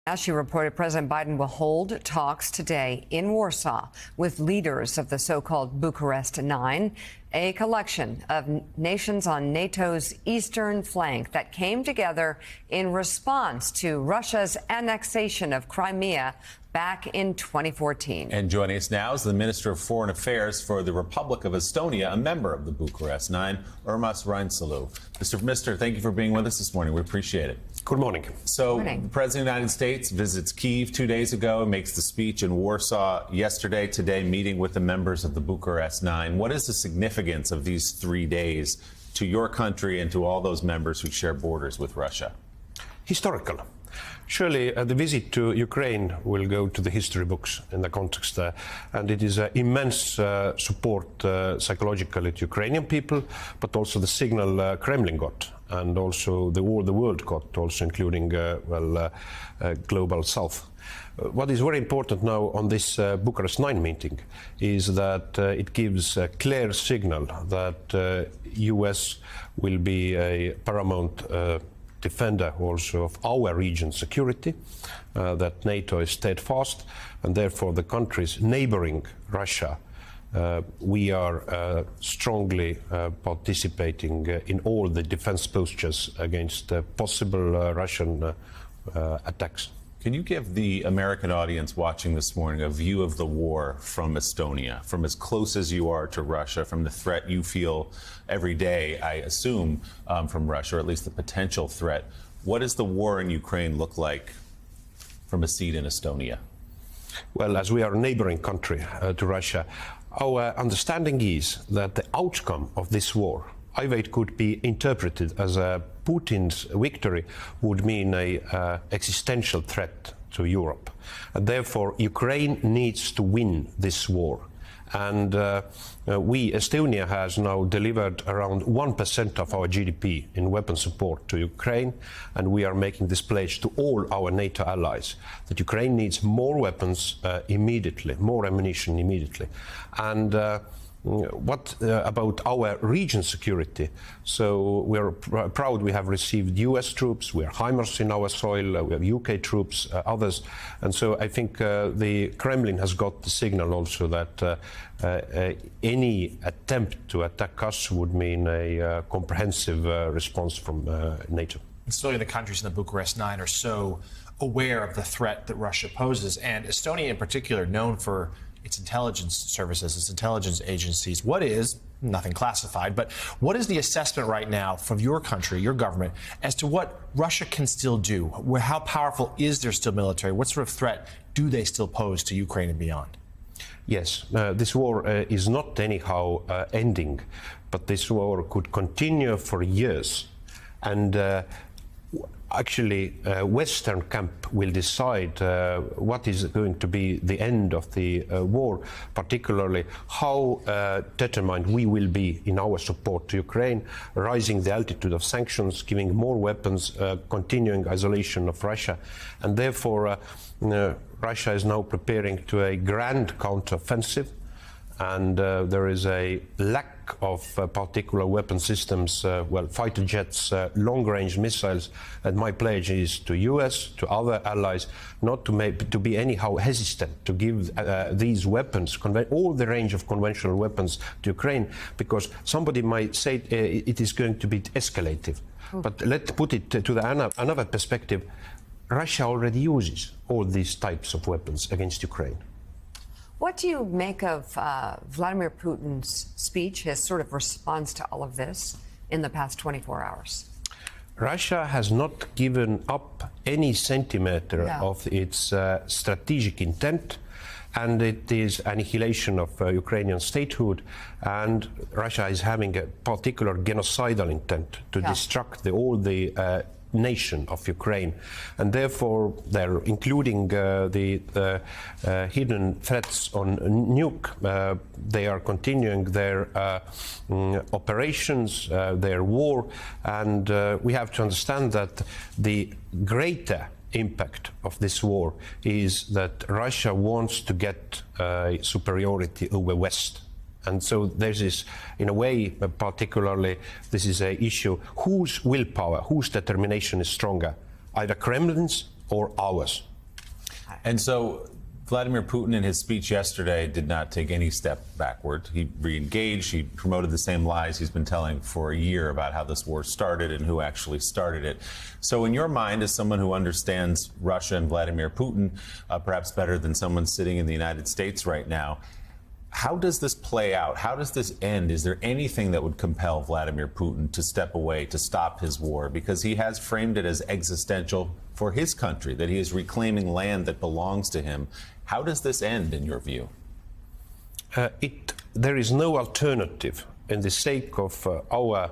As she reported, President Biden will hold talks today in Warsaw with leaders of the so-called Bucharest Nine, a collection of nations on NATO's eastern flank that came together in response to Russia's annexation of Crimea back in 2014. And joining us now is the Minister of Foreign Affairs for the Republic of Estonia, a member of the Bucharest Nine, Urmas Reinsalu. Mr. Minister, thank you for being with us this morning. We appreciate it. Good morning. So, the President of the United States visits Kyiv 2 days ago and makes the speech in Warsaw yesterday, today meeting with the members of the Bucharest Nine. What is the significance of these 3 days to your country and to all those members who share borders with Russia? Historical. Surely the visit to Ukraine will go to the history books in the context, and it is immense support psychologically to Ukrainian people, but also the signal Kremlin got, and also the world got, also including global south. What is very important now on this Bucharest 9 meeting is that it gives a clear signal that US will be a paramount defender also of our region's security, that NATO is steadfast, and therefore the countries neighboring Russia, we are strongly participating in all the defense postures against possible Russian attacks. Can you give the American audience watching this morning a view of the war from Estonia, from as close as you are to Russia, from the threat you feel every day, I assume, from Russia, or at least the potential threat? What does the war in Ukraine look like from a seat in Estonia? Well, as we are a neighboring country to Russia, our understanding is that the outcome of this war, either it could be interpreted as Putin's victory would mean an existential threat to Europe. And therefore, Ukraine needs to win this war. And Estonia has now delivered around 1% of our GDP in weapon support to Ukraine, and we are making this pledge to all our NATO allies that Ukraine needs more weapons immediately, more ammunition immediately. And what about our region security? So we are proud we have received US troops, we have HIMARS in our soil, we have UK troops, others. And so I think the Kremlin has got the signal also that any attempt to attack us would mean a comprehensive response from NATO. Estonia, the countries in the Bucharest Nine are so aware of the threat that Russia poses, and Estonia in particular known for its intelligence services, its intelligence agencies. What is, nothing classified, but what is the assessment right now from your country, your government, as to what Russia can still do? How powerful is their still military? What sort of threat do they still pose to Ukraine and beyond? Yes, this war is not anyhow ending, but this war could continue for years. And actually, Western camp will decide what is going to be the end of the war, particularly how determined we will be in our support to Ukraine, rising the altitude of sanctions, giving more weapons, continuing isolation of Russia. And therefore, Russia is now preparing to a grand counteroffensive, and there is a lack of particular weapon systems, fighter jets, long-range missiles. And my pledge is to US, to other allies, not to be anyhow hesitant to give these weapons, all the range of conventional weapons to Ukraine, because somebody might say it is going to be escalative. But let's put it to another perspective. Russia already uses all these types of weapons against Ukraine. What do you make of Vladimir Putin's speech, his sort of response to all of this in the past 24 hours? Russia has not given up any centimeter of its strategic intent, and it is annihilation of Ukrainian statehood, and Russia is having a particular genocidal intent to destruct all the nation of Ukraine, and therefore they're including the hidden threats on nuke. They are continuing their operations, their war, and we have to understand that the greater impact of this war is that Russia wants to get superiority over West. And so there's this, in a way, particularly, this is an issue, whose willpower, whose determination is stronger, either Kremlin's or ours. And so Vladimir Putin in his speech yesterday did not take any step backward. He re-engaged. He promoted the same lies he's been telling for a year about how this war started and who actually started it. So in your mind, as someone who understands Russia and Vladimir Putin perhaps better than someone sitting in the United States right now, how does this play out? How does this end? Is there anything that would compel Vladimir Putin to step away, to stop his war? Because he has framed it as existential for his country, that he is reclaiming land that belongs to him. How does this end, in your view? There is no alternative in the sake of our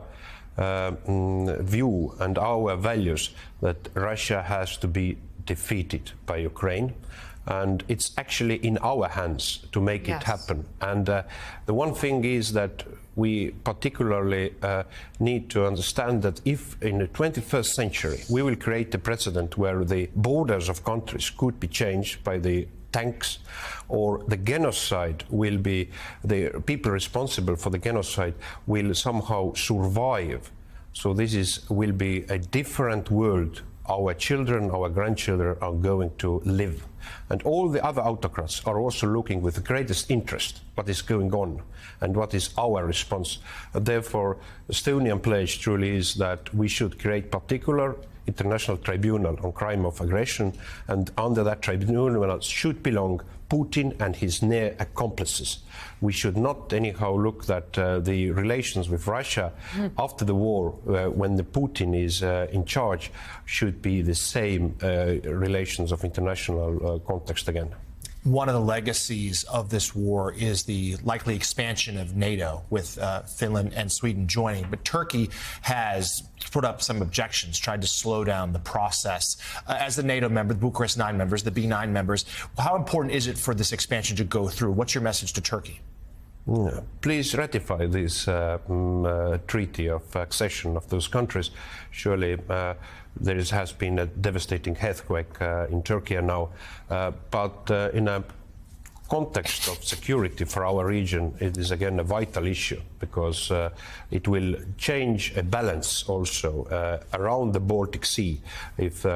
view and our values that Russia has to be defeated by Ukraine. And it's actually in our hands to make it happen. And the one thing is that we particularly need to understand that if in the 21st century we will create a precedent where the borders of countries could be changed by the tanks, or the genocide will be, the people responsible for the genocide will somehow survive. So this will be a different world our children, our grandchildren are going to live. And all the other autocrats are also looking with the greatest interest what is going on and what is our response. And therefore, the Estonian pledge truly is that we should create particular international tribunal on crime of aggression, and under that tribunal should belong Putin and his near accomplices. We should not anyhow look that the relations with Russia after the war, when the Putin is in charge, should be the same relations of international context again. One of the legacies of this war is the likely expansion of NATO, with Finland and Sweden joining. But Turkey has put up some objections, tried to slow down the process. As the NATO member, the Bucharest 9 members, the B9 members, how important is it for this expansion to go through? What's your message to Turkey? Please ratify this treaty of accession of those countries. Surely there has been a devastating earthquake in Turkey now, but in a context of security for our region, it is again a vital issue, because it will change a balance also around the Baltic Sea if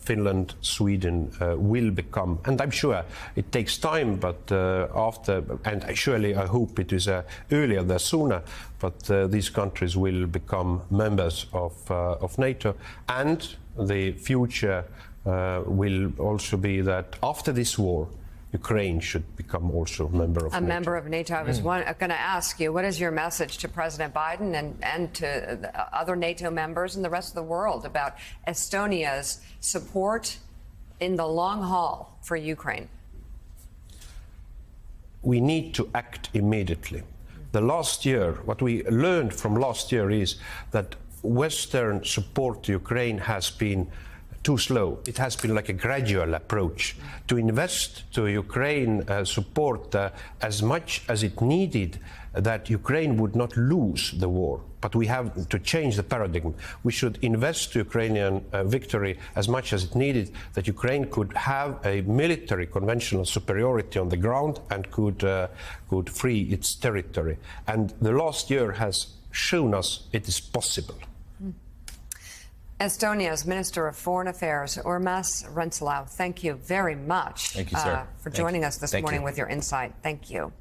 Finland, Sweden will become, and I'm sure it takes time, but after, and surely I hope it is earlier than sooner, but these countries will become members of NATO, and the future will also be that after this war, Ukraine should become also a member of NATO. A member of NATO. I was going to ask you, what is your message to President Biden and to other NATO members and the rest of the world about Estonia's support in the long haul for Ukraine? We need to act immediately. The last year, what we learned from last year is that Western support to Ukraine has been too slow. It has been like a gradual approach. To invest to Ukraine support as much as it needed, that Ukraine would not lose the war. But we have to change the paradigm. We should invest to Ukrainian victory as much as it needed, that Ukraine could have a military conventional superiority on the ground and could free its territory. And the last year has shown us it is possible. Estonia's Minister of Foreign Affairs, Urmas Reinsalu, thank you very much Thank you, sir. for joining us this morning with your insight. Thank you.